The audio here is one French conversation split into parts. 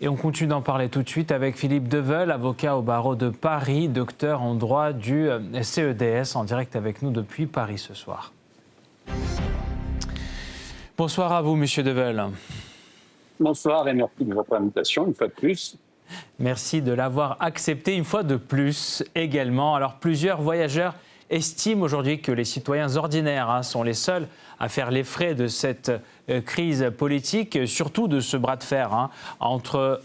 Et on continue d'en parler tout de suite avec Philippe Deveul, avocat au barreau de Paris, docteur en droit du CEDS, en direct avec nous depuis Paris ce soir. Bonsoir à vous, monsieur Deveul. Bonsoir et merci de votre invitation une fois de plus. Merci de l'avoir accepté une fois de plus également. Alors, plusieurs voyageurs estiment aujourd'hui que les citoyens ordinaires sont les seuls à faire les frais de cette crise politique, surtout de ce bras de fer entre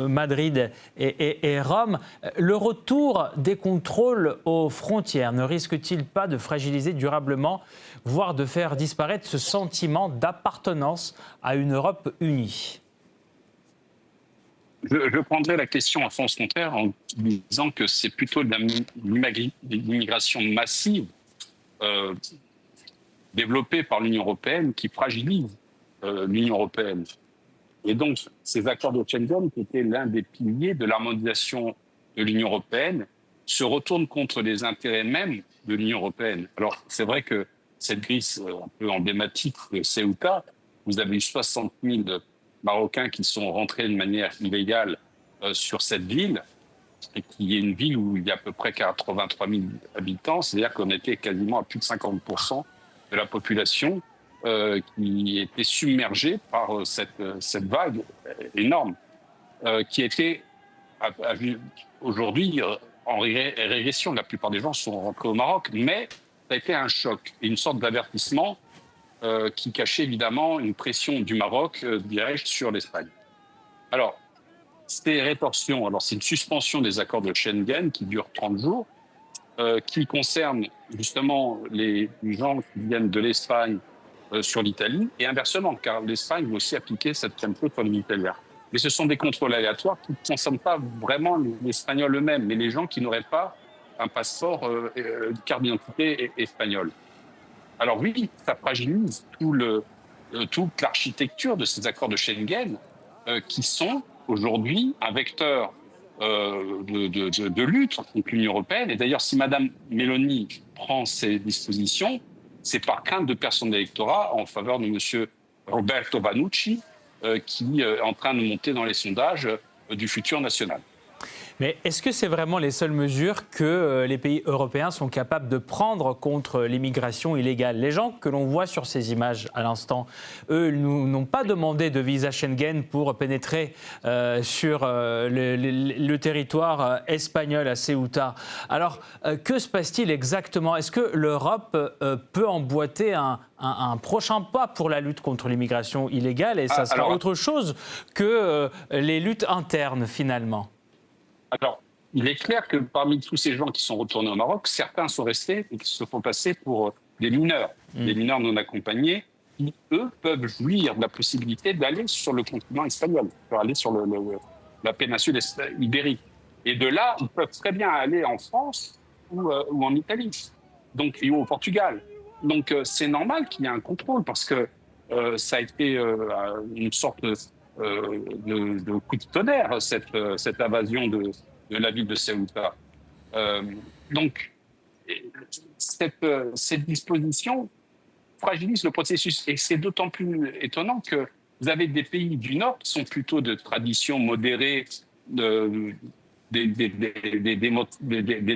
Madrid et Rome. Le retour des contrôles aux frontières ne risque-t-il pas de fragiliser durablement, voire de faire disparaître ce sentiment d'appartenance à une Europe unie ? Je prendrai la question en sens contraire en disant que c'est plutôt de l'immigration massive développée par l'Union européenne qui fragilise l'Union européenne. Et donc, ces accords de Schengen, qui étaient l'un des piliers de l'harmonisation de l'Union européenne, se retournent contre les intérêts mêmes de l'Union européenne. Alors, c'est vrai que cette crise un peu emblématique de Ceuta, vous avez eu 60 000 Marocains qui sont rentrés de manière illégale sur cette ville, et qui est une ville où il y a à peu près 83 000 habitants, c'est-à-dire qu'on était quasiment à plus de 50% de la population qui était submergée par cette vague énorme, qui était aujourd'hui en régression. La plupart des gens sont rentrés au Maroc, mais ça a été un choc et une sorte d'avertissement qui cachait évidemment une pression du Maroc directe sur l'Espagne. Alors, ces rétorsions, alors c'est une suspension des accords de Schengen qui dure 30 jours, qui concerne justement les gens qui viennent de l'Espagne sur l'Italie, et inversement, car l'Espagne veut aussi appliquer cette même chose sur les Italiens. Mais ce sont des contrôles aléatoires qui ne concernent pas vraiment les Espagnols eux-mêmes, mais les gens qui n'auraient pas un passeport, carte d'identité espagnole. Alors oui, ça fragilise toute l'architecture de ces accords de Schengen qui sont aujourd'hui un vecteur de lutte contre l'Union européenne. Et d'ailleurs, si Mme Meloni prend ces dispositions, c'est par crainte de perdre son électorat en faveur de M. Roberto Vanucci qui est en train de monter dans les sondages du futur national. Mais est-ce que c'est vraiment les seules mesures que les pays européens sont capables de prendre contre l'immigration illégale ? Les gens que l'on voit sur ces images à l'instant, eux, n'ont pas demandé de visa Schengen pour pénétrer sur le territoire espagnol à Ceuta. Alors, que se passe-t-il exactement ? Est-ce que l'Europe peut emboîter un prochain pas pour la lutte contre l'immigration illégale ? Et ça sera autre chose que les luttes internes, finalement. Alors, il est clair que parmi tous ces gens qui sont retournés au Maroc, certains sont restés et qui se font passer pour des mineurs non accompagnés, qui, eux, peuvent jouir de la possibilité d'aller sur le continent espagnol, aller sur la péninsule ibérique. Et de là, ils peuvent très bien aller en France ou en Italie, ou au Portugal. Donc, c'est normal qu'il y ait un contrôle parce que ça a été une sorte de coup de tonnerre, cette invasion de la ville de Ceuta. Donc, cette disposition fragilise le processus. Et c'est d'autant plus étonnant que vous avez des pays du Nord qui sont plutôt de tradition modérée, des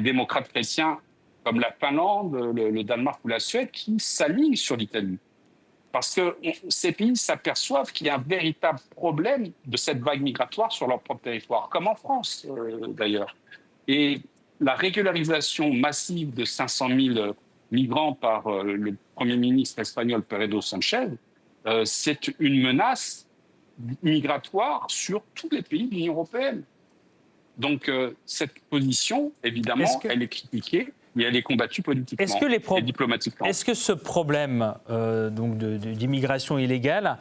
démocrates chrétiens comme la Finlande, le Danemark ou la Suède, qui s'alignent sur l'Italie. Parce que ces pays s'aperçoivent qu'il y a un véritable problème de cette vague migratoire sur leur propre territoire, comme en France d'ailleurs. Et la régularisation massive de 500 000 migrants par le Premier ministre espagnol Pedro Sánchez, c'est une menace migratoire sur tous les pays de l'Union européenne. Donc cette position, évidemment, elle est critiquée. Et elle est combattue politiquement et diplomatiquement. Est-ce que ce problème d'immigration illégale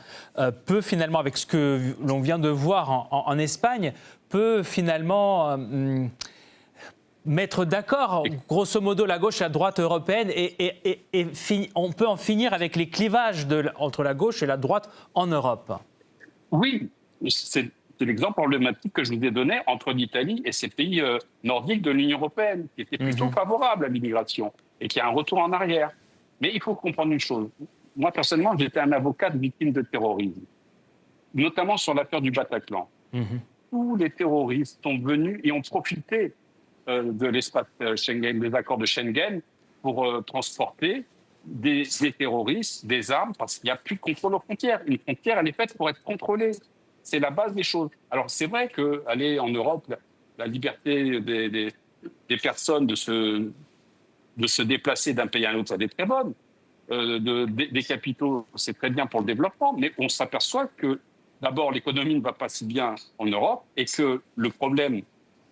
peut finalement, avec ce que l'on vient de voir en Espagne, peut finalement mettre d'accord, grosso modo, la gauche et la droite européenne et on peut en finir avec les clivages entre la gauche et la droite en Europe ? Oui, c'est l'exemple emblématique que je vous ai donné entre l'Italie et ces pays nordiques de l'Union européenne, qui étaient plutôt favorables à l'immigration et qui a un retour en arrière. Mais il faut comprendre une chose. Moi, personnellement, j'étais un avocat de victimes de terrorisme, notamment sur l'affaire du Bataclan. Tous les terroristes sont venus et ont profité de l'espace Schengen, des accords de Schengen, pour transporter des terroristes, des armes, parce qu'il n'y a plus de contrôle aux frontières. Une frontière, elle est faite pour être contrôlée. C'est la base des choses. Alors, c'est vrai qu'aller en Europe, la liberté des personnes de se déplacer d'un pays à un autre, elle est très bonne. Des capitaux, c'est très bien pour le développement, mais on s'aperçoit que, d'abord, l'économie ne va pas si bien en Europe et que le problème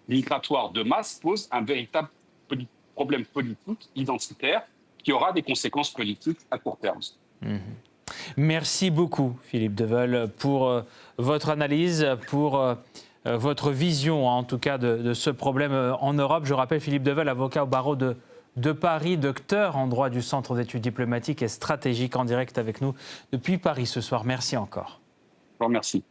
migratoire de masse pose un véritable problème politique, identitaire, qui aura des conséquences politiques à court terme. Merci beaucoup, Philippe Deveul, pour votre analyse, pour votre vision, en tout cas, de ce problème en Europe. Je rappelle, Philippe Deveul, avocat au barreau de Paris, docteur en droit du Centre d'études diplomatiques et stratégiques, en direct avec nous depuis Paris ce soir. Merci encore. Je vous remercie.